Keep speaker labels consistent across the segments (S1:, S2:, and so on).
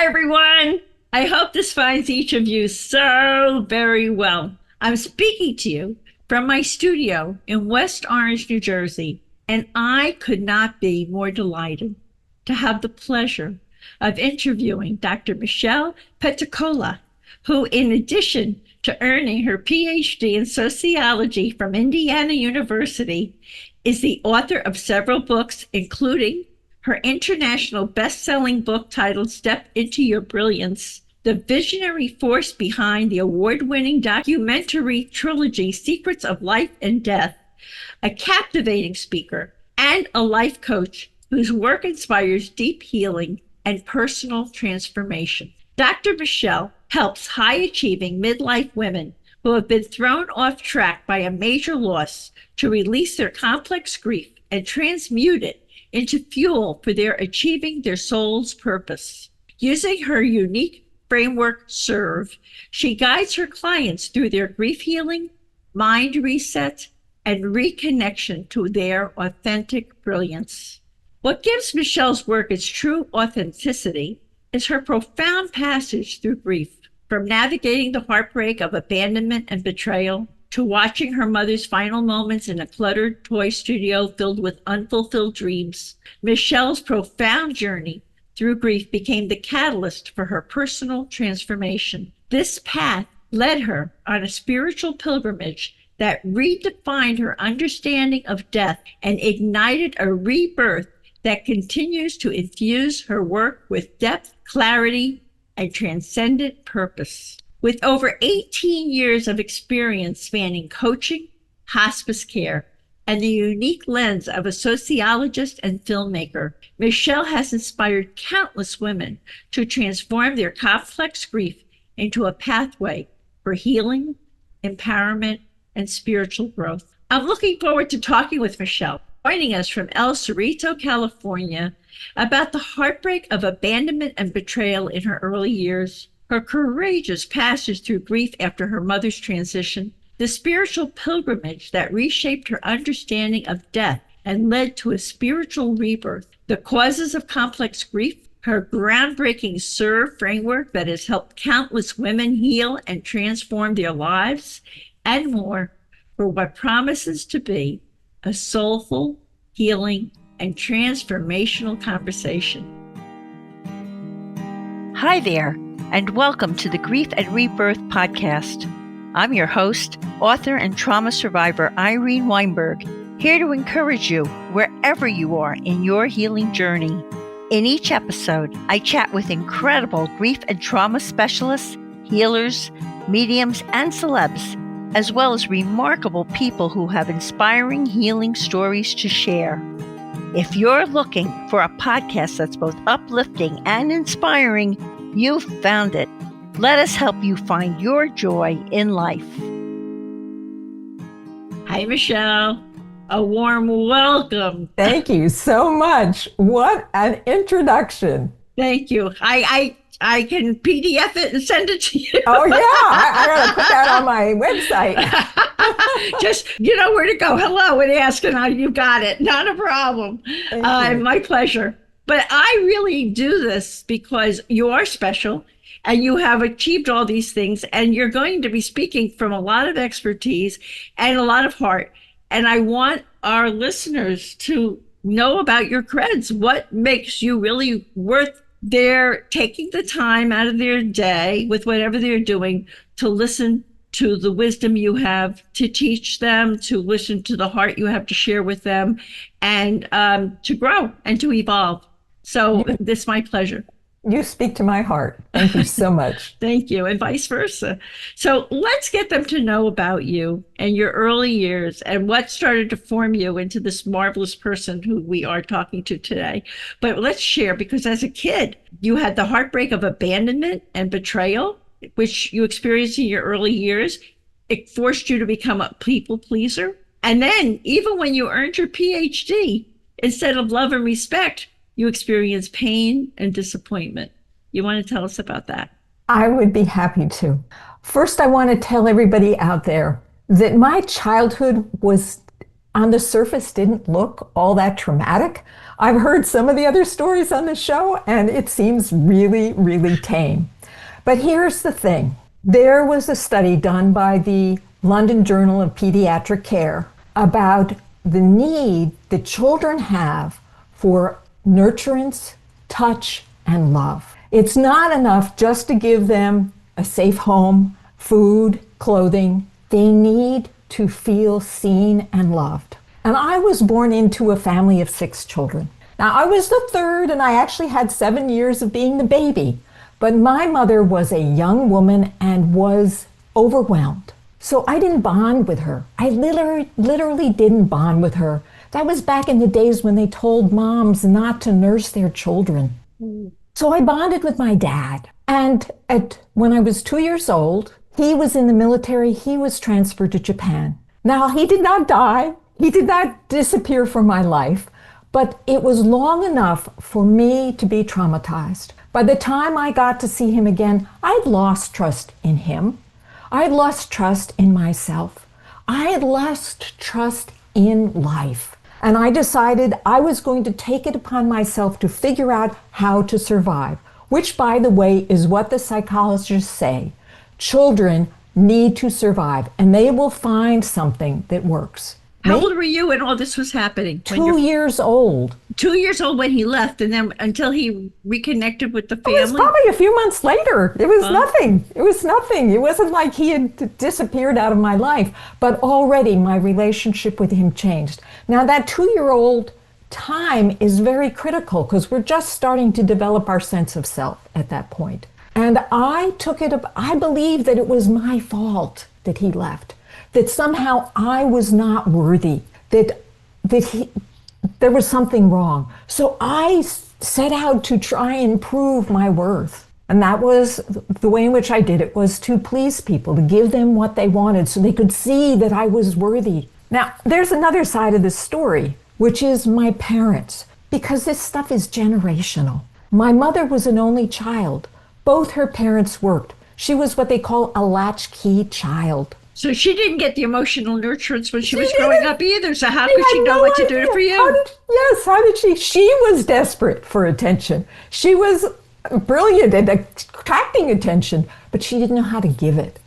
S1: everyone. I hope this finds each of you so very well. I'm speaking to you from my studio in West Orange, New Jersey, and I could not be more delighted to have the pleasure of interviewing Dr. Michelle Peticolas, who, in addition to earning her PhD in sociology from Indiana University, is the author of several books, including her international best-selling book titled Step Into Your Brilliance, the visionary force behind the award-winning documentary trilogy Secrets of Life and Death, a captivating speaker, and a life coach whose work inspires deep healing and personal transformation. Dr. Michelle helps high-achieving midlife women who have been thrown off track by a major loss to release their complex grief and transmute it into fuel for their achieving their soul's purpose. Using her unique framework, SERVE, she guides her clients through their grief healing, mind reset, and reconnection to their authentic brilliance. What gives Michelle's work its true authenticity is her profound passage through grief, from navigating the heartbreak of abandonment and betrayal to watching her mother's final moments in a cluttered toy studio filled with unfulfilled dreams. Michelle's profound journey through grief became the catalyst for her personal transformation. This path led her on a spiritual pilgrimage that redefined her understanding of death and ignited a rebirth that continues to infuse her work with depth, clarity, and transcendent purpose. With over 18 years of experience spanning coaching, hospice care, and the unique lens of a sociologist and filmmaker, Michelle has inspired countless women to transform their complex grief into a pathway for healing, empowerment, and spiritual growth. I'm looking forward to talking with Michelle, joining us from El Cerrito, California, about the heartbreak of abandonment and betrayal in her early years, her courageous passage through grief after her mother's transition, the spiritual pilgrimage that reshaped her understanding of death and led to a spiritual rebirth, the causes of complex grief, her groundbreaking SERVE framework that has helped countless women heal and transform their lives, and more, for what promises to be a soulful, healing, and transformational conversation. Hi there, and welcome to the Grief and Rebirth podcast. I'm your host, author and trauma survivor Irene Weinberg, here to encourage you wherever you are in your healing journey. In each episode, I chat with incredible grief and trauma specialists, healers, mediums, and celebs, as well as remarkable people who have inspiring healing stories to share. If you're looking for a podcast that's both uplifting and inspiring, you've found it. Let us help you find your joy in life. Hi, Michelle. A warm welcome.
S2: Thank you so much. What an introduction.
S1: Thank you. I can PDF it and send it to you.
S2: Oh, yeah. I got to put that on my website.
S1: Just, you know where to go. Hello, and ask, and you got it. Not a problem. My pleasure. But I really do this because you are special and you have achieved all these things, and you're going to be speaking from a lot of expertise and a lot of heart. And I want our listeners to know about your creds. What makes you really worth their taking the time out of their day with whatever they're doing to listen to the wisdom you have to teach them, to listen to the heart you have to share with them, and to grow and to evolve. So this is my pleasure.
S2: You speak to my heart. Thank you so much.
S1: Thank you, and vice versa. So let's get them to know about you and your early years and what started to form you into this marvelous person who we are talking to today. But let's share, because as a kid, you had the heartbreak of abandonment and betrayal, which you experienced in your early years. It forced you to become a people pleaser. And then even when you earned your PhD, instead of love and respect, you experienced pain and disappointment. You want to tell us about that?
S2: I would be happy to. First, I want to tell everybody out there that my childhood was on the surface didn't look all that traumatic. I've heard some of the other stories on the show, and it seems really, really tame. But here's the thing. There was a study done by the London Journal of Pediatric Care about the need that children have for nurturance, touch, and love. It's not enough just to give them a safe home, food, clothing. They need to feel seen and loved. And I was born into a family of 6 children. Now, I was the third, and I actually had 7 years of being the baby. But my mother was a young woman and was overwhelmed. So I didn't bond with her. I literally didn't bond with her. That was back in the days when they told moms not to nurse their children. So I bonded with my dad. And when I was 2 years old, he was in the military. He was transferred to Japan. Now, he did not die. He did not disappear from my life. But it was long enough for me to be traumatized. By the time I got to see him again, I'd lost trust in him. I'd lost trust in myself. I had lost trust in life. And I decided I was going to take it upon myself to figure out how to survive, which, by the way, is what the psychologists say. Children need to survive, and they will find something that works.
S1: How old were you when all this was happening?
S2: 2 years old.
S1: 2 years old when he left, and then until he reconnected with the family?
S2: It was probably a few months later. It was nothing. It was nothing. It wasn't like he had disappeared out of my life, but already my relationship with him changed. Now, that 2-year-old time is very critical because we're just starting to develop our sense of self at that point. And I took it up. I believe that it was my fault that he left, that somehow I was not worthy, that there was something wrong. So I set out to try and prove my worth. And that was the way in which I did it, was to please people, to give them what they wanted so they could see that I was worthy. Now, there's another side of this story, which is my parents, because this stuff is generational. My mother was an only child. Both her parents worked. She was what they call a latchkey child.
S1: So she didn't get the emotional nurturance when she was growing up either. So how could she know what to do for you?
S2: How did she? She was desperate for attention. She was brilliant at attracting attention, but she didn't know how to give it.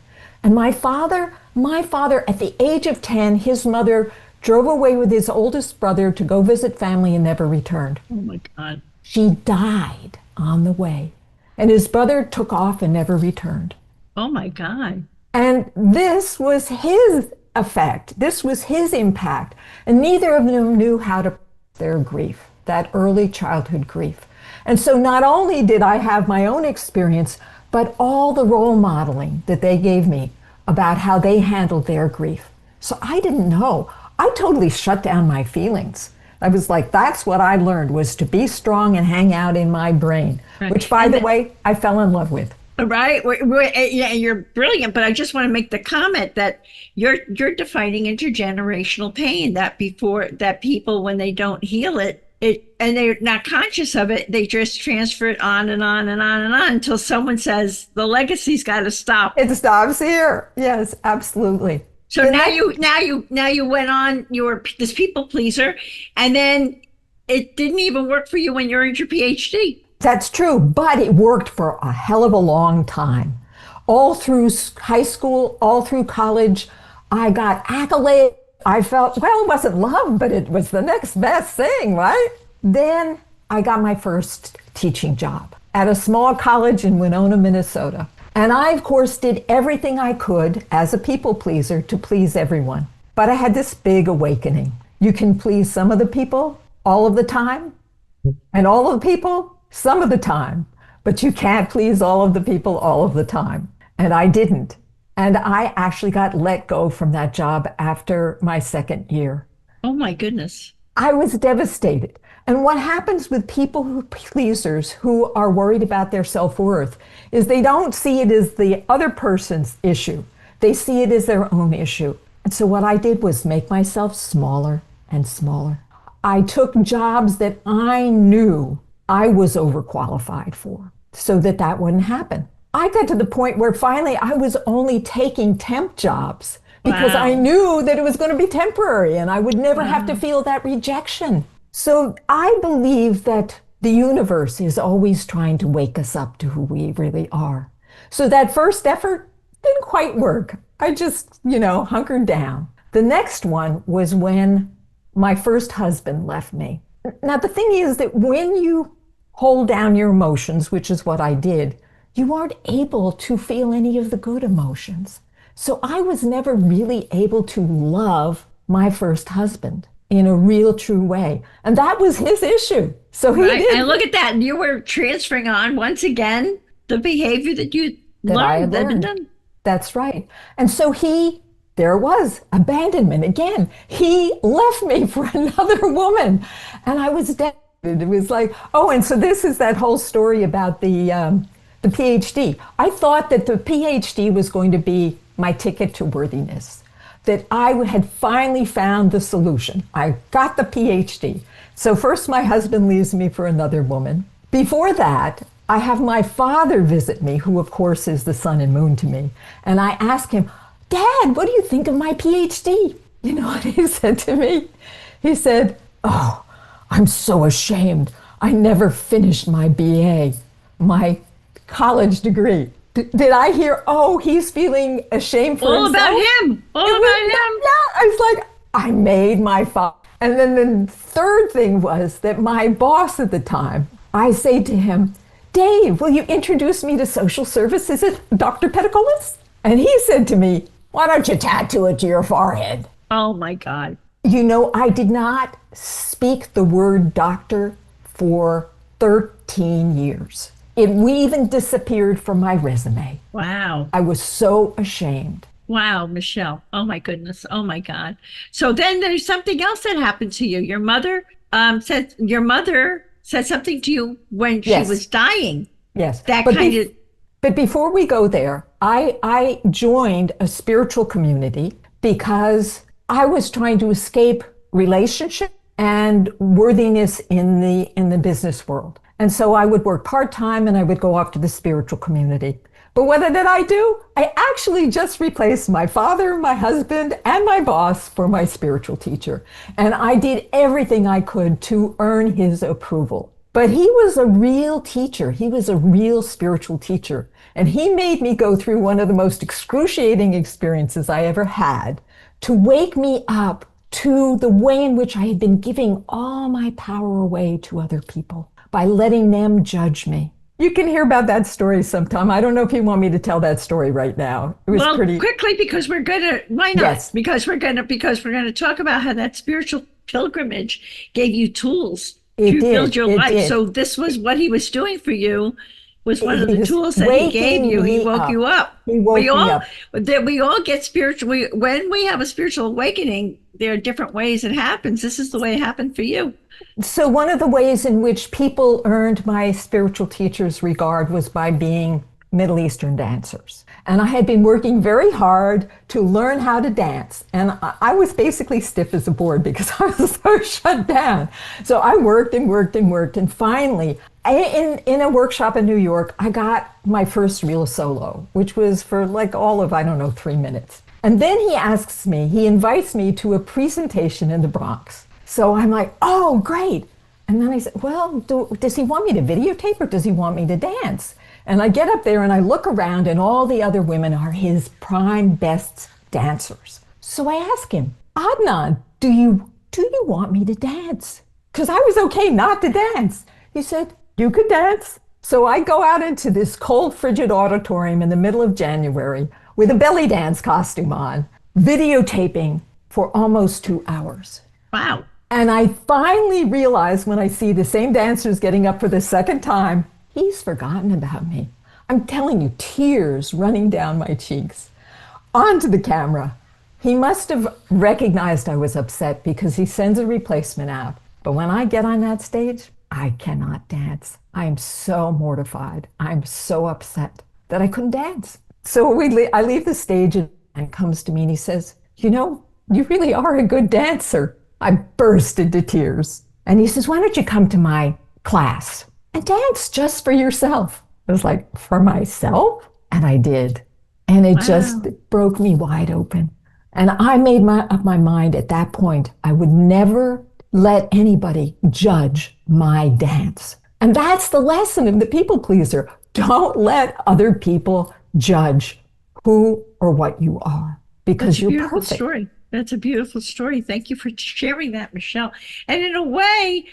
S2: And my father, at the age of 10, his mother drove away with his oldest brother to go visit family and never returned.
S1: Oh my God.
S2: She died on the way. And his brother took off and never returned.
S1: Oh my God.
S2: And this was his effect. This was his impact. And neither of them knew how to their grief, that early childhood grief. And so not only did I have my own experience, but all the role modeling that they gave me about how they handled their grief. So I didn't know. I totally shut down my feelings. I was like, that's what I learned, was to be strong and hang out in my brain, right. Which, by the way, I fell in love with.
S1: Right. Yeah, you're brilliant. But I just want to make the comment that you're defining intergenerational pain, that people, when they don't heal it, and they're not conscious of it, they just transfer it on and on and on and on until someone says the legacy's got to stop.
S2: It stops here. Yes, absolutely.
S1: So now you went on, you were this people pleaser, and then it didn't even work for you when you earned your PhD.
S2: That's true, but it worked for a hell of a long time. All through high school, all through college, I got accolades. I felt, well, it wasn't love, but it was the next best thing, right? Then I got my first teaching job at a small college in Winona, Minnesota. And I, of course, did everything I could as a people pleaser to please everyone. But I had this big awakening. You can please some of the people all of the time, and all of the people some of the time, but you can't please all of the people all of the time. And I didn't. And I actually got let go from that job after my second year.
S1: Oh my goodness.
S2: I was devastated. And what happens with people pleasers who are worried about their self-worth is they don't see it as the other person's issue. They see it as their own issue. And so what I did was make myself smaller and smaller. I took jobs that I knew I was overqualified for so that wouldn't happen. I got to the point where finally I was only taking temp jobs because I
S1: Wow.
S2: knew that it was going to be temporary and I would never have to
S1: Wow.
S2: feel that rejection. So I believe that the universe is always trying to wake us up to who we really are. So that first effort didn't quite work. I just, hunkered down. The next one was when my first husband left me. Now, the thing is that when you hold down your emotions, which is what I did, you aren't able to feel any of the good emotions. So I was never really able to love my first husband in a real, true way. And that was his issue. So he
S1: Right.
S2: did
S1: And look at that. You were transferring on once again the behavior that you
S2: that I had
S1: learned that had been
S2: learned.
S1: done.
S2: That's right. And so there it was, abandonment again. He left me for another woman. And I was devastated. It was like, oh, and so this is that whole story about the PhD. I thought that the PhD was going to be my ticket to worthiness, that I had finally found the solution. I got the PhD. So first my husband leaves me for another woman. Before that, I have my father visit me, who of course is the sun and moon to me. And I ask him, Dad, what do you think of my PhD? You know what he said to me? He said, oh, I'm so ashamed. I never finished my BA, my college degree. Did I hear, oh, he's feeling ashamed for
S1: All
S2: himself?
S1: about him. All
S2: It
S1: about
S2: was,
S1: him.
S2: yeah, I was like, I made my father. And then the third thing was that my boss at the time, I say to him, Dave, will you introduce me to social services at Dr. Peticolas? And he said to me, why don't you tattoo it to your forehead?
S1: Oh my God.
S2: I did not speak the word doctor for 13 years. It even disappeared from my resume.
S1: Wow.
S2: I was so ashamed.
S1: Wow, Michelle. Oh my goodness. Oh my God. So then there's something else that happened to you. Your mother said something to you when she
S2: Yes.
S1: was dying.
S2: Yes.
S1: That
S2: But,
S1: kind of
S2: but before we go there, I joined a spiritual community because I was trying to escape relationship and worthiness in the business world. And so I would work part-time and I would go off to the spiritual community. But what did I do? I actually just replaced my father, my husband, and my boss for my spiritual teacher. And I did everything I could to earn his approval. But he was a real teacher. He was a real spiritual teacher. And he made me go through one of the most excruciating experiences I ever had to wake me up to the way in which I had been giving all my power away to other people by letting them judge me. You can hear about that story sometime. I don't know if you want me to tell that story right now. It was
S1: well,
S2: pretty.
S1: quickly because why not?
S2: Yes.
S1: Because we're gonna talk about how that spiritual pilgrimage gave you tools
S2: It
S1: to build
S2: did.
S1: your
S2: It
S1: life.
S2: did.
S1: So this was what he was doing for you, was one of
S2: He
S1: the
S2: was
S1: tools that he gave
S2: waking
S1: you. He
S2: me
S1: woke
S2: up.
S1: you up.
S2: He woke
S1: we
S2: me
S1: all
S2: up.
S1: that we all get spiritual. When we have a spiritual awakening, there are different ways it happens. This is the way it happened for you.
S2: So one of the ways in which people earned my spiritual teacher's regard was by being Middle Eastern dancers. And I had been working very hard to learn how to dance. And I was basically stiff as a board because I was so shut down. So I worked and worked and worked. And finally, in a workshop in New York, I got my first real solo, which was for like all of, 3 minutes. And then he invites me to a presentation in the Bronx. So I'm like, oh, great. And then I said, well, does he want me to videotape or does he want me to dance? And I get up there and I look around and all the other women are his prime best dancers. So I ask him, Adnan, do you want me to dance? Because I was okay not to dance. He said, you could dance. So I go out into this cold, frigid auditorium in the middle of January with a belly dance costume on, videotaping for almost 2 hours.
S1: Wow.
S2: And I finally realized when I see the same dancers getting up for the second time, he's forgotten about me. I'm telling you, tears running down my cheeks. Onto the camera. He must have recognized I was upset because he sends a replacement out. But when I get on that stage, I cannot dance. I'm so mortified. I'm so upset that I couldn't dance. So I leave the stage and comes to me and he says, you really are a good dancer. I burst into tears. And he says, why don't you come to my class and dance just for yourself? I was like, for myself? And I did. And it just broke me wide open. And I made up my mind at that point, I would never let anybody judge my dance. And that's the lesson of the people pleaser. Don't let other people judge who or what you are, because
S1: That's a
S2: you're
S1: beautiful
S2: perfect.
S1: story. That's a beautiful story. Thank you for sharing that, Michelle. And in a way,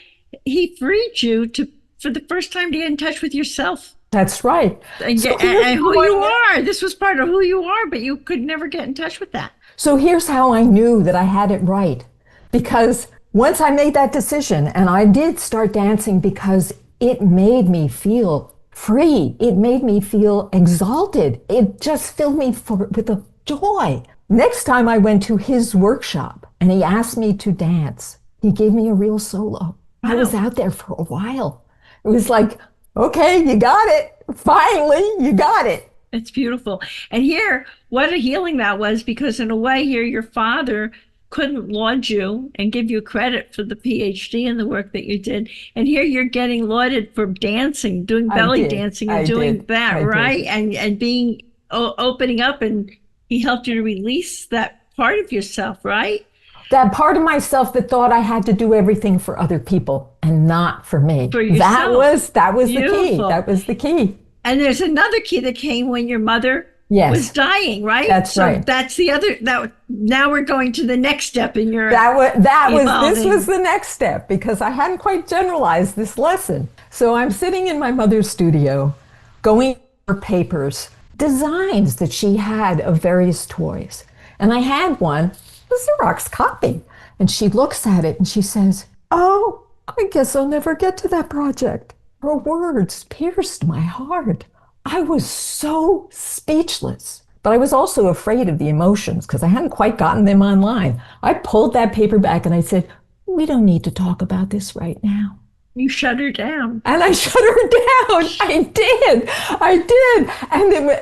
S1: he freed you to, for the first time, to get in touch with yourself
S2: That's right.
S1: and,
S2: So
S1: and who you are. This was part of who you are, but you could never get in touch with that.
S2: So here's how I knew that I had it right. Because once I made that decision, and I did start dancing because it made me feel free. It made me feel exalted. It just filled me with a joy. Next time I went to his workshop and he asked me to dance, he gave me a real solo. I was out there for a while. It was like, okay, you got it. Finally, you got it.
S1: It's beautiful. And here, what a healing that was, because in a way here, your father couldn't laud you and give you credit for the PhD and the work that you did. And here you're getting lauded for dancing, doing belly dancing and doing that, right? And being, opening up, and he helped you to release that part of yourself, right?
S2: That part of myself that thought I had to do everything for other people and not for me.
S1: For yourself.
S2: That was the key.
S1: Beautiful.
S2: That was the key.
S1: And there's another key that came when your mother was dying, right?
S2: That's right.
S1: That's the other. That now we're going to the next step in your.
S2: This was the next step, because I hadn't quite generalized this lesson. So I'm sitting in my mother's studio, going over papers, designs that she had of various toys, and I had one, a Xerox copy, and she looks at it and she says, "Oh, I guess I'll never get to that project." Her words pierced my heart. I was so speechless, but I was also afraid of the emotions because I hadn't quite gotten them online. I pulled that paper back and I said, "We don't need to talk about this right now."
S1: You shut her down.
S2: And I shut her down. I did.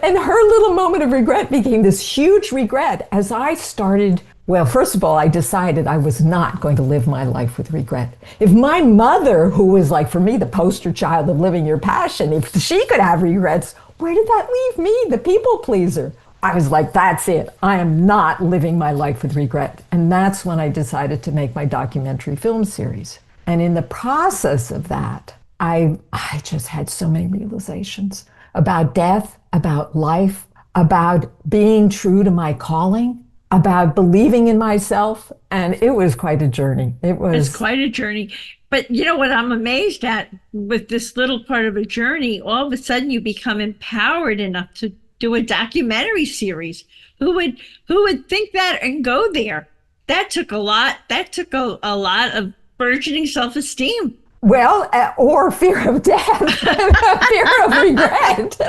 S2: And her little moment of regret became this huge regret as I started. Well, first of all, I decided I was not going to live my life with regret. If my mother, who was like, for me, the poster child of living your passion, if she could have regrets, where did that leave me, the people pleaser? I was like, that's it. I am not living my life with regret. And that's when I decided to make my documentary film series. And in the process of that, I just had so many realizations about death, about life, about being true to my calling, about believing in myself. And it was quite a journey.
S1: It's quite a journey. But you know what I'm amazed at with this little part of a journey, all of a sudden you become empowered enough to do a documentary series. Who would think that and go there? That took a lot. That took a lot of burgeoning self-esteem.
S2: Well, or fear of death, fear of regret,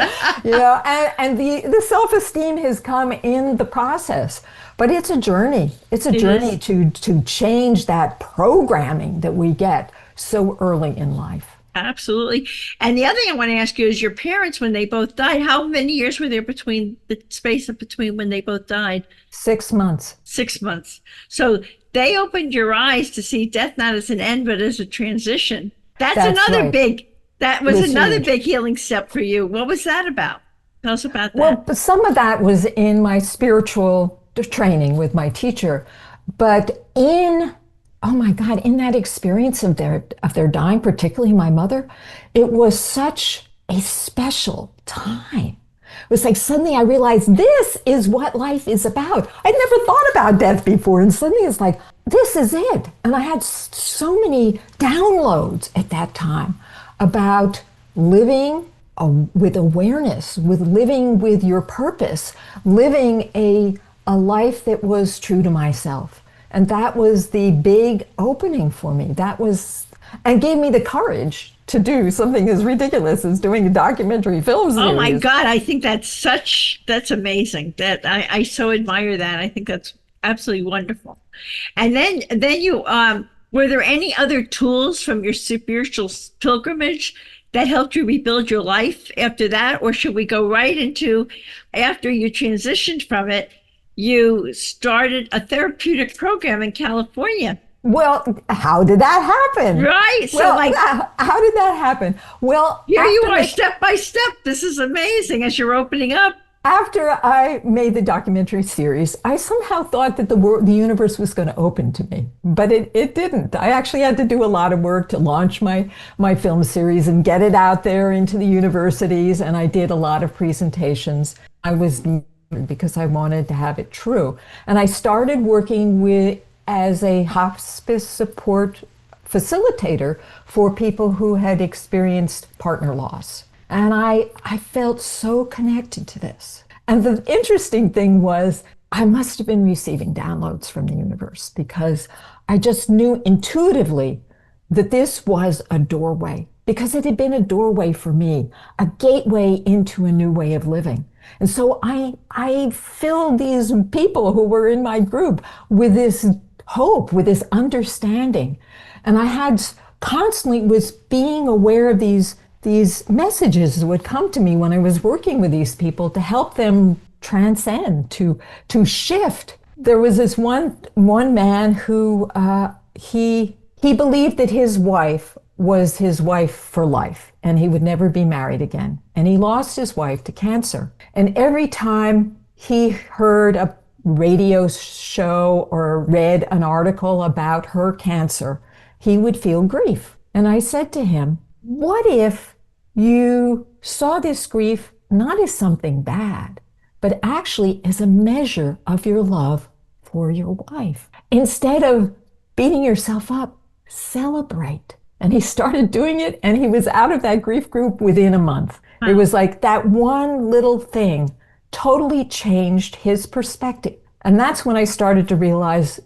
S2: and the self-esteem has come in the process, but it's a journey. It's a journey to change that programming that we get so early in life.
S1: Absolutely. And the other thing I want to ask you is your parents, when they both died, how many years were there between the space of between when they both died?
S2: 6 months.
S1: 6 months. So they opened your eyes to see death not as an end, but as a transition. That's another
S2: right.
S1: That was another big healing step for you. What was that about? Tell us about that.
S2: Well, some of that was in my spiritual training with my teacher, but in that experience of their dying, particularly my mother, it was such a special time. It was like suddenly I realized this is what life is about. I'd never thought about death before, and suddenly it's like, this is it. And I had so many downloads at that time about living with awareness, with living with your purpose, living a life that was true to myself. And that was the big opening for me. And gave me the courage to do something as ridiculous as doing a documentary film series.
S1: Oh my God, I think that's amazing. That I so admire that. I think that's absolutely wonderful. And then you, were there any other tools from your spiritual pilgrimage that helped you rebuild your life after that? Or should we go right into, after you transitioned from it, you started a therapeutic program in California?
S2: Well, how did that happen?
S1: Right. So
S2: how did that happen? Well,
S1: here you are, step by step. This is amazing as you're opening up.
S2: after I made the documentary series, I somehow thought that the universe was going to open to me, but it didn't. I actually had to do a lot of work to launch my film series and get it out there into the universities. And I did a lot of presentations. I was because I wanted to have it true. And I started working as a hospice support facilitator for people who had experienced partner loss. And I felt so connected to this. And the interesting thing was, I must have been receiving downloads from the universe because I just knew intuitively that this was a doorway, because it had been a doorway for me, a gateway into a new way of living. And so I filled these people who were in my group with this hope, with this understanding. And I had constantly was being aware of these messages that would come to me when I was working with these people to help them transcend, to shift. There was this one man who he believed that his wife was his wife for life and he would never be married again. And he lost his wife to cancer. And every time he heard a radio show or read an article about her cancer, he would feel grief. And I said to him, what if you saw this grief not as something bad, but actually as a measure of your love for your wife? Instead of beating yourself up, celebrate. And he started doing it, and he was out of that grief group within a month. Wow. It was like that one little thing totally changed his perspective. And that's when I started to realize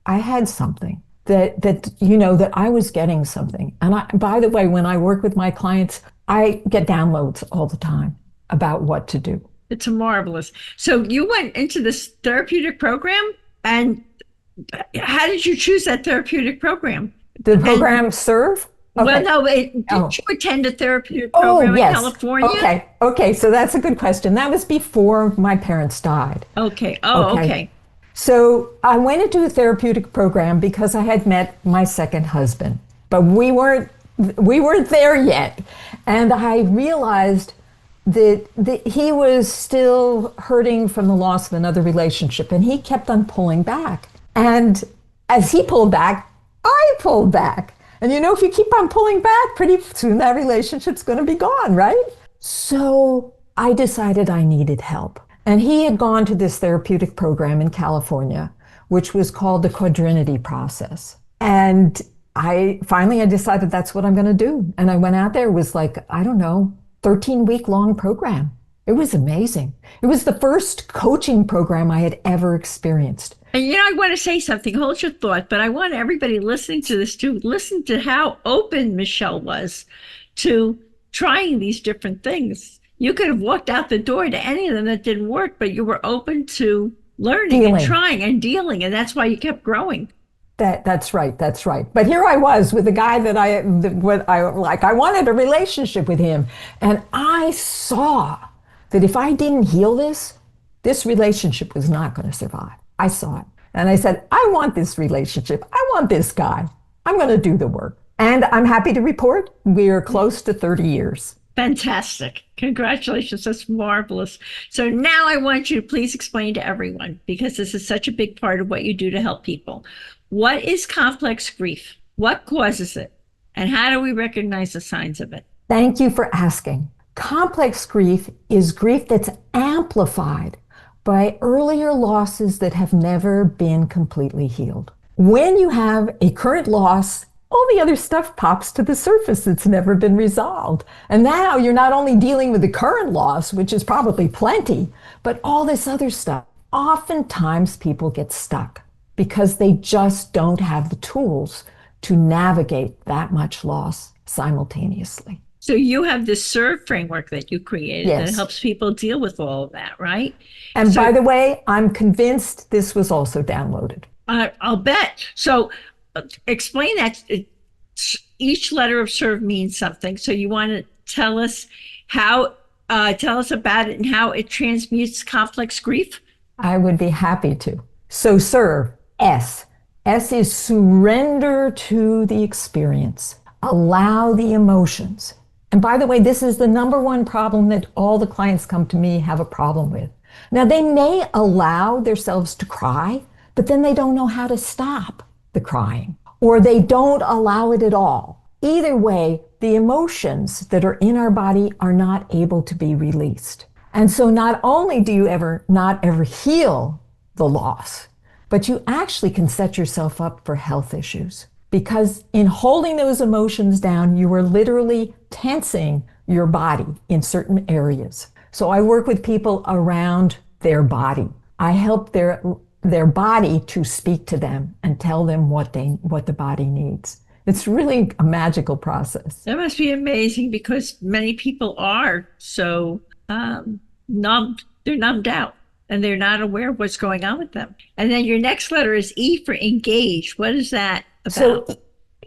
S2: I had something. That I was getting something. And by the way, when I work with my clients, I get downloads all the time about what to do.
S1: It's marvelous. So you went into this therapeutic program, and how did you choose that therapeutic program?
S2: The program serve?
S1: Okay. Well, no, did you attend a therapeutic program in California?
S2: Okay, so that's a good question. That was before my parents died.
S1: Okay. Okay.
S2: So I went into a therapeutic program because I had met my second husband, but we weren't there yet. And I realized that he was still hurting from the loss of another relationship, and he kept on pulling back. And as he pulled back, I pulled back. And if you keep on pulling back, pretty soon that relationship's going to be gone, right? So I decided I needed help. And he had gone to this therapeutic program in California, which was called the quadrinity process. And I decided that's what I'm going to do. And I went out there. It was like, 13-week long program. It was amazing. It was the first coaching program I had ever experienced.
S1: And I want to say something, hold your thought, but I want everybody listening to this to listen to how open Michelle was to trying these different things. You could have walked out the door to any of them that didn't work, but you were open to learning and trying and dealing, and that's why you kept growing.
S2: That's right. But here I was with a guy that I wanted a relationship with him, and I saw that if I didn't heal this relationship was not going to survive. I saw it. And I said, I want this relationship. I want this guy. I'm going to do the work. And I'm happy to report we're close to 30 years.
S1: Fantastic. Congratulations. That's marvelous. So now I want you to please explain to everyone, because this is such a big part of what you do to help people. What is complex grief? What causes it? And how do we recognize the signs of it?
S2: Thank you for asking. Complex grief is grief that's amplified by earlier losses that have never been completely healed. When you have a current loss, all the other stuff pops to the surface that's never been resolved. And now you're not only dealing with the current loss, which is probably plenty, but all this other stuff. Oftentimes people get stuck because they just don't have the tools to navigate that much loss simultaneously.
S1: So you have this SERVE framework that you created that helps people deal with all of that, right?
S2: And by the way, I'm convinced this was also downloaded.
S1: I'll bet. So explain that. Each letter of SERVE means something. So you want to tell us about it and how it transmutes complex grief?
S2: I would be happy to. So SERVE, S. S is surrender to the experience. Allow the emotions. And by the way, this is the number one problem that all the clients come to me have a problem with. Now, they may allow themselves to cry, but then they don't know how to stop the crying, or they don't allow it at all. Either way, the emotions that are in our body are not able to be released. And so not only do you not ever heal the loss, but you actually can set yourself up for health issues. Because in holding those emotions down, you are literally tensing your body in certain areas. So I work with people around their body. I help their body to speak to them and tell them what the body needs. It's really a magical process.
S1: That must be amazing, because many people are so numbed. They're numbed out and they're not aware of what's going on with them. And then your next letter is E for engage. What is that about?
S2: So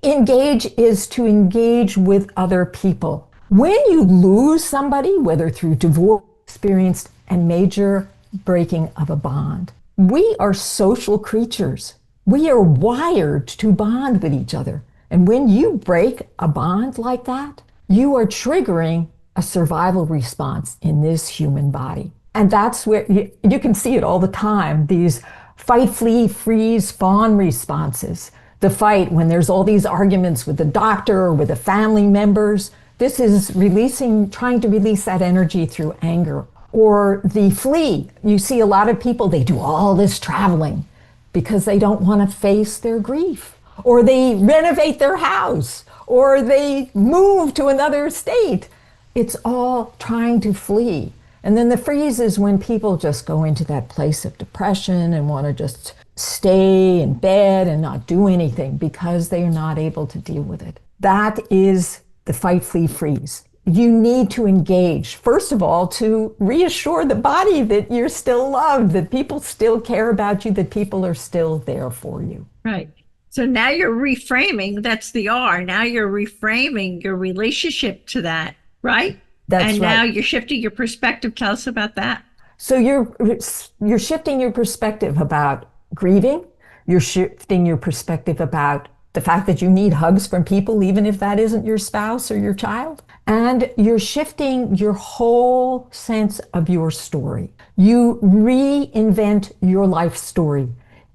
S2: engage is to engage with other people. When you lose somebody, whether through divorce, experienced a major breaking of a bond, we are social creatures. We are wired to bond with each other. And when you break a bond like that, you are triggering a survival response in this human body. And that's where you can see it all the time, these fight, flee, freeze, fawn responses. The fight when there's all these arguments with the doctor or with the family members. This is trying to release that energy through anger. Or the flee. You see a lot of people, they do all this traveling because they don't want to face their grief. Or they renovate their house. Or they move to another state. It's all trying to flee. And then the freeze is when people just go into that place of depression and want to just stay in bed and not do anything because they are not able to deal with it. That is the fight, flee, freeze. You need to engage, first of all, to reassure the body that you're still loved, that people still care about you, that people are still there for you.
S1: Right. So now you're reframing, that's the R. Now you're reframing your relationship to that, right?
S2: That's right.
S1: And now you're shifting your perspective. Tell us about that.
S2: So you're shifting your perspective about grieving. You're shifting your perspective about the fact that you need hugs from people, even if that isn't your spouse or your child. And you're shifting your whole sense of your story. You reinvent your life story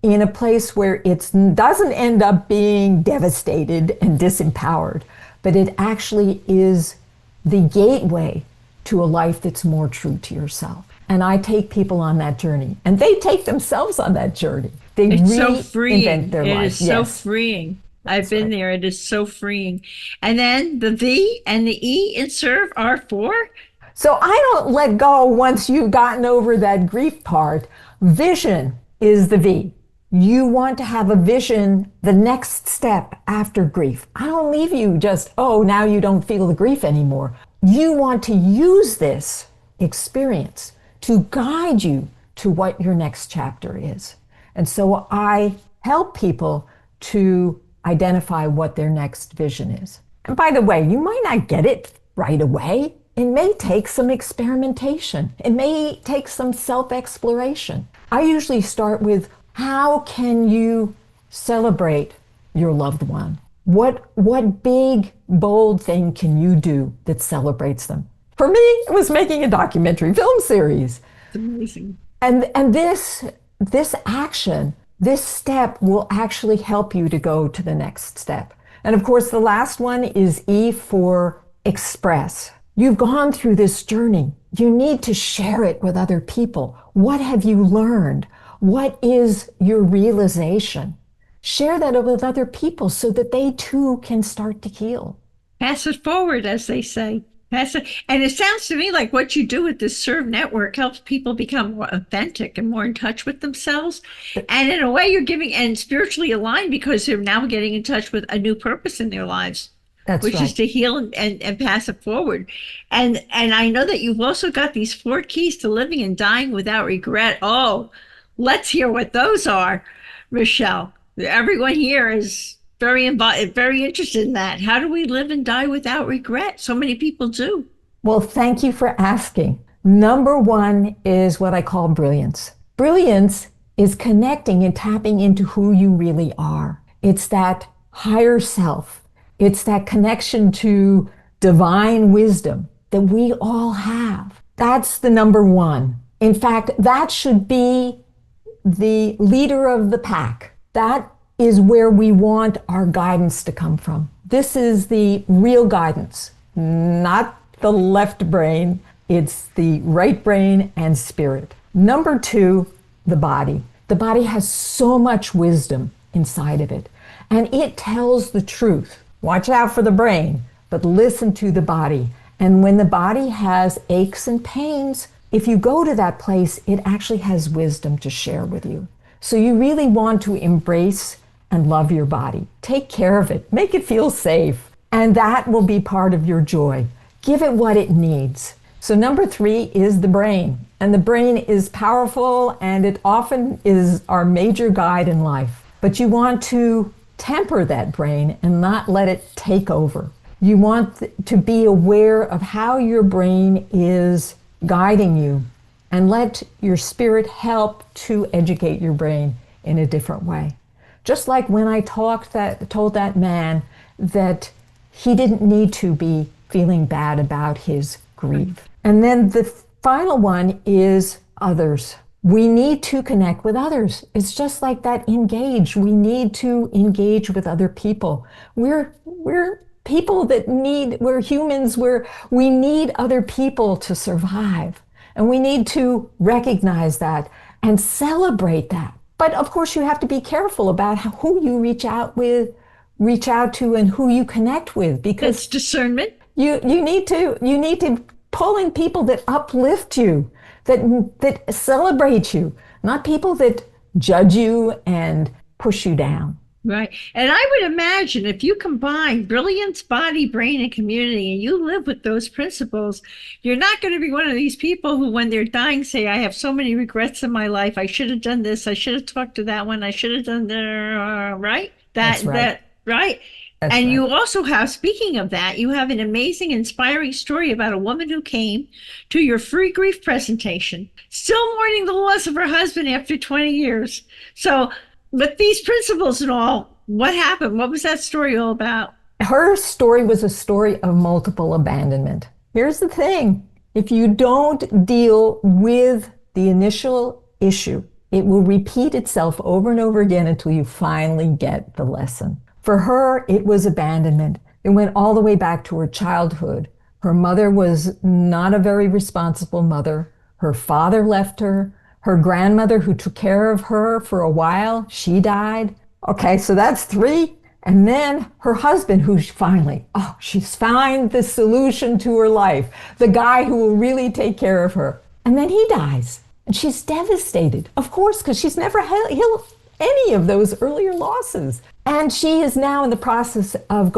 S2: in a place where it doesn't end up being devastated and disempowered, but it actually is the gateway to a life that's more true to yourself. And I take people on that journey, and they take themselves on that journey. They reinvent their life.
S1: It is so freeing. I've been there. It is so freeing. And then the V and the E in serve are for?
S2: So I don't let go once you've gotten over that grief part. Vision is the V. You want to have a vision, the next step after grief. I don't leave you just, oh, now you don't feel the grief anymore. You want to use this experience to guide you to what your next chapter is. And so I help people to identify what their next vision is. And by the way, you might not get it right away. It may take some experimentation. It may take some self-exploration. I usually start with, how can you celebrate your loved one? What big, bold thing can you do that celebrates them? For me, it was making a documentary film series.
S1: It's amazing.
S2: And this action, this step will actually help you to go to the next step. And of course, the last one is E for express. You've gone through this journey. You need to share it with other people. What have you learned? What is your realization? Share that with other people so that they too can start to heal.
S1: Pass it forward, as they say. Pass it. And it sounds to me like what you do with this Serve Network helps people become more authentic and more in touch with themselves. And in a way, you're giving and spiritually aligned, because they're now getting in touch with a new purpose in their lives.
S2: That's
S1: which
S2: right.
S1: is to heal and pass it forward. And I know that you've also got these 4 keys to living and dying without regret. Oh, let's hear what those are, Michelle. Everyone here is very interested in that. How do we live and die without regret? So many people do.
S2: Well, thank you for asking. Number 1 is what I call brilliance. Brilliance is connecting and tapping into who you really are. It's that higher self. It's that connection to divine wisdom that we all have. That's the number one. In fact, that should be the leader of the pack. That is where we want our guidance to come from. This is the real guidance, not the left brain. It's the right brain and spirit. Number two, the body. The body has so much wisdom inside of it, and it tells the truth. Watch out for the brain, but listen to the body. And when the body has aches and pains, if you go to that place, it actually has wisdom to share with you. So you really want to embrace and love your body. Take care of it. Make it feel safe. And that will be part of your joy. Give it what it needs. So number three is the brain. And the brain is powerful, and it often is our major guide in life. But you want to temper that brain and not let it take over. You want to be aware of how your brain is guiding you, and let your spirit help to educate your brain in a different way. Just like when I told that man that he didn't need to be feeling bad about his grief. And then the final one is others. We need to connect with others. It's just like that engage. We need to engage with other people. We're people that we're humans, we need other people to survive. And we need to recognize that and celebrate that. But of course, you have to be careful about who you reach out to and who you connect with, because
S1: it's discernment.
S2: You need to pull in people that uplift you, that celebrate you, not people that judge you and push you down.
S1: Right. And I would imagine if you combine brilliance, body, brain, and community, and you live with those principles, you're not going to be one of these people who, when they're dying, say, I have so many regrets in my life. I should have done this. I should have talked to that one. I should have done that. Right?
S2: That's right.
S1: Right.
S2: That's
S1: and
S2: right.
S1: you also have, speaking of that, you have an amazing, inspiring story about a woman who came to your free grief presentation, still mourning the loss of her husband after 20 years. So with these principles and all, what happened? What was that story all about?
S2: Her story was a story of multiple abandonment. Here's the thing. If you don't deal with the initial issue, it will repeat itself over and over again until you finally get the lesson. For her, it was abandonment. It went all the way back to her childhood. Her mother was not a very responsible mother. Her father left her. Her grandmother, who took care of her for a while, she died. Okay, so that's three. And then her husband, who she's found the solution to her life, the guy who will really take care of her. And then he dies. And she's devastated, of course, because she's never healed any of those earlier losses. And she is now in the process of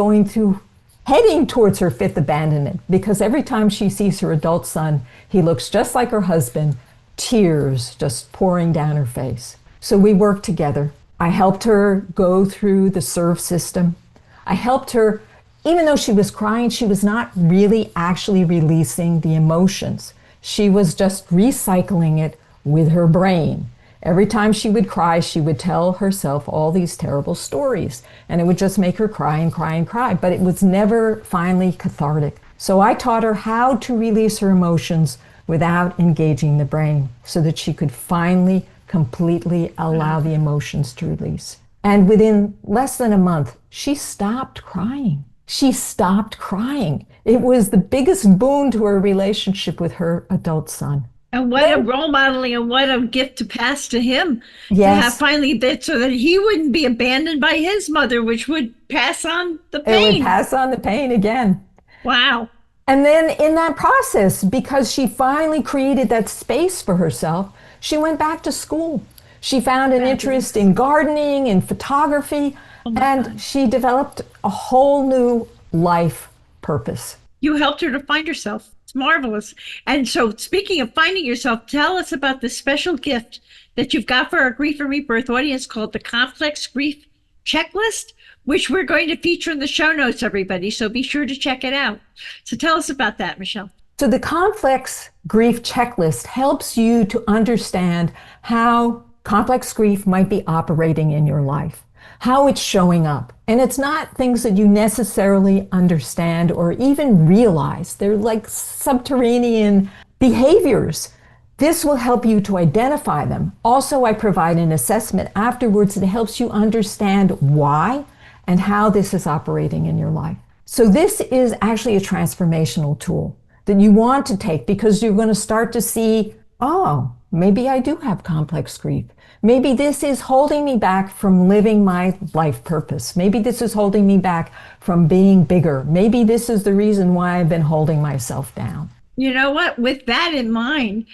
S2: heading towards her fifth abandonment, because every time she sees her adult son, he looks just like her husband, tears just pouring down her face. So we worked together. I helped her go through the serve system. I helped her, even though she was crying, she was not really actually releasing the emotions. She was just recycling it with her brain. Every time she would cry, she would tell herself all these terrible stories, and it would just make her cry and cry and cry, but it was never finally cathartic. So I taught her how to release her emotions without engaging the brain, so that she could finally completely allow the emotions to release. And within less than a month, she stopped crying. She stopped crying. It was the biggest boon to her relationship with her adult son.
S1: And what a role modeling, and what a gift to pass to him.
S2: Yes.
S1: To have finally that, so that he wouldn't be abandoned by his mother, which would pass on the pain.
S2: It would pass on the pain again.
S1: Wow.
S2: And then in that process, because she finally created that space for herself, she went back to school. She found an interest in gardening and photography, and she developed a whole new life purpose.
S1: You helped her to find herself. It's marvelous. And so, speaking of finding yourself, tell us about the special gift that you've got for our Grief and Rebirth audience called the Complex Grief Checklist, which we're going to feature in the show notes, everybody. So be sure to check it out. So tell us about that, Michelle.
S2: So the Complex Grief Checklist helps you to understand how complex grief might be operating in your life. how it's showing up. And it's not things that you necessarily understand or even realize. They're like subterranean behaviors. This will help you to identify them. Also, I provide an assessment afterwards that helps you understand why and how this is operating in your life. So this is actually a transformational tool that you want to take because you're going to start to see, oh, maybe I do have complex grief. Maybe this is holding me back from living my life purpose. Maybe this is holding me back from being bigger. Maybe this is the reason why I've been holding myself down.
S1: You know what? With that in mind,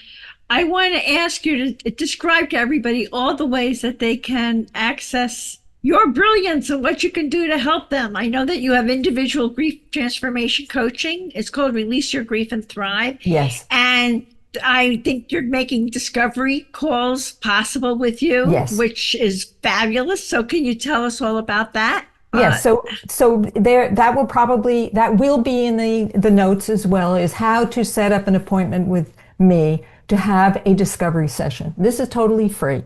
S1: I want to ask you to describe to everybody all the ways that they can access your brilliance and what you can do to help them. I know that you have individual grief transformation coaching. It's called Release Your Grief and Thrive.
S2: Yes.
S1: And I think you're making discovery calls possible with you,
S2: yes,
S1: which is fabulous. So can you tell us all about that?
S2: Yes. So there, that will be in the notes as well, is how to set up an appointment with me to have a discovery session. This is totally free.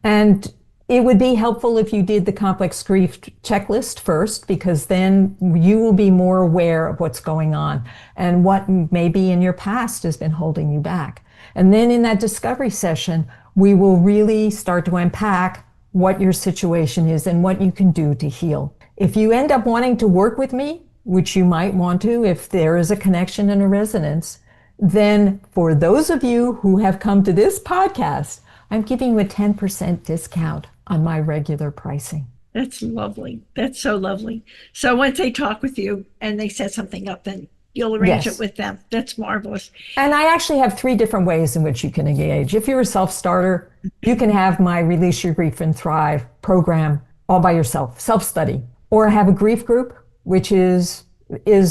S2: And it would be helpful if you did the complex grief checklist first, because then you will be more aware of what's going on and what maybe in your past has been holding you back. And then in that discovery session, we will really start to unpack what your situation is and what you can do to heal. If you end up wanting to work with me, which you might want to if there is a connection and a resonance, then for those of you who have come to this podcast, I'm giving you a 10% discount on my regular pricing.
S1: That's lovely. That's so lovely. So once they talk with you and they set something up, then you'll arrange it with them. That's marvelous.
S2: And I actually have 3 different ways in which you can engage. If you're a self-starter, you can have my Release Your Grief and Thrive program all by yourself, self-study. Or have a grief group, which is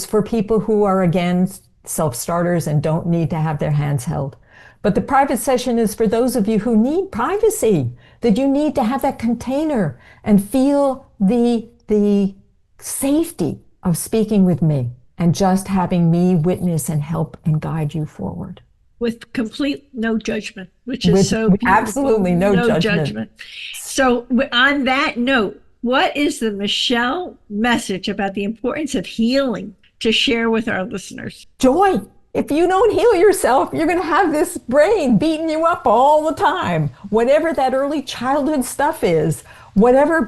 S2: for people who are, again, self-starters and don't need to have their hands held. But the private session is for those of you who need privacy, that you need to have that container and feel the safety of speaking with me and just having me witness and help and guide you forward.
S1: With complete no judgment, which is so beautiful.
S2: Absolutely no judgment.
S1: So on that note, what is the Michelle message about the importance of healing to share with our listeners?
S2: Joy. If you don't heal yourself, you're going to have this brain beating you up all the time. Whatever that early childhood stuff is, whatever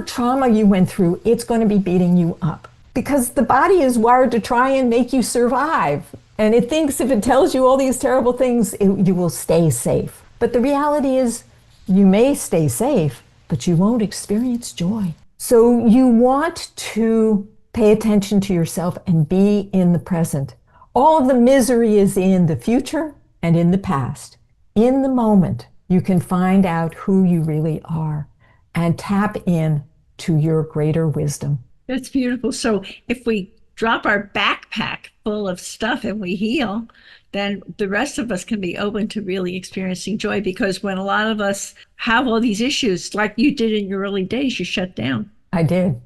S2: trauma you went through, it's going to be beating you up. Because the body is wired to try and make you survive. And it thinks if it tells you all these terrible things, you will stay safe. But the reality is you may stay safe, but you won't experience joy. So you want to pay attention to yourself and be in the present. All of the misery is in the future and in the past. In the moment, you can find out who you really are and tap in to your greater wisdom.
S1: That's beautiful. So if we drop our backpack full of stuff and we heal, then the rest of us can be open to really experiencing joy. Because when a lot of us have all these issues, like you did in your early days, you shut down.
S2: I did.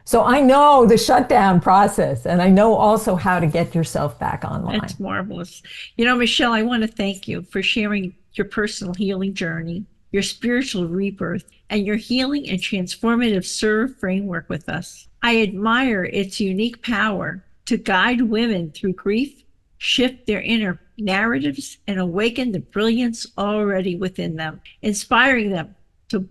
S2: So I know the shutdown process, and I know also how to get yourself back online.
S1: That's marvelous. You know, Michelle, I want to thank you for sharing your personal healing journey, your spiritual rebirth, and your healing and transformative SERVE framework with us. I admire its unique power to guide women through grief, shift their inner narratives, and awaken the brilliance already within them, inspiring them to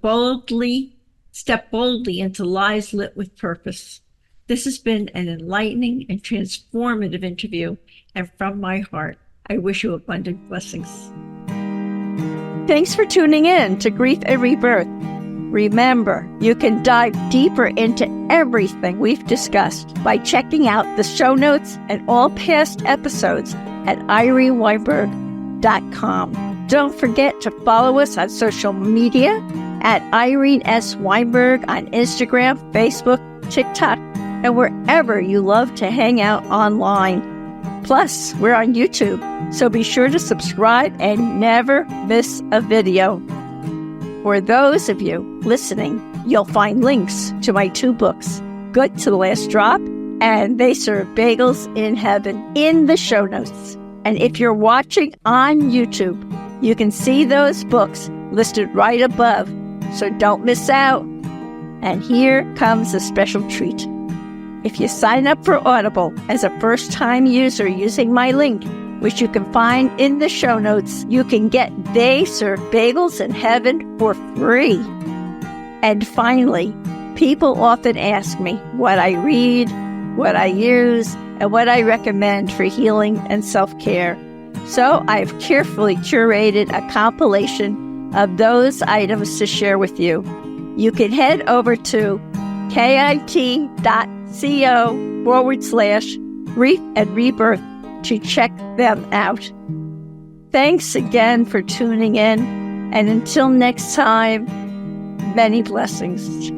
S1: step boldly into lives lit with purpose. This has been an enlightening and transformative interview, and from my heart, I wish you abundant blessings.
S3: Thanks for tuning in to Grief and Rebirth. Remember, you can dive deeper into everything we've discussed by checking out the show notes and all past episodes at ireneweinberg.com. Don't forget to follow us on social media at Irene S. Weinberg on Instagram, Facebook, TikTok, and wherever you love to hang out online. Plus, we're on YouTube, so be sure to subscribe and never miss a video. For those of you listening, you'll find links to my 2 books, Good to the Last Drop and They Serve Bagels in Heaven, in the show notes. And if you're watching on YouTube, you can see those books listed right above. So don't miss out. And here comes a special treat. If you sign up for Audible as a first-time user using my link, which you can find in the show notes, you can get They Serve Bagels in Heaven for free. And finally, people often ask me what I read, what I use, and what I recommend for healing and self-care. So I've carefully curated a compilation of those items to share with you. You can head over to kit.co/grief and rebirth to check them out. Thanks again for tuning in, and until next time, many blessings.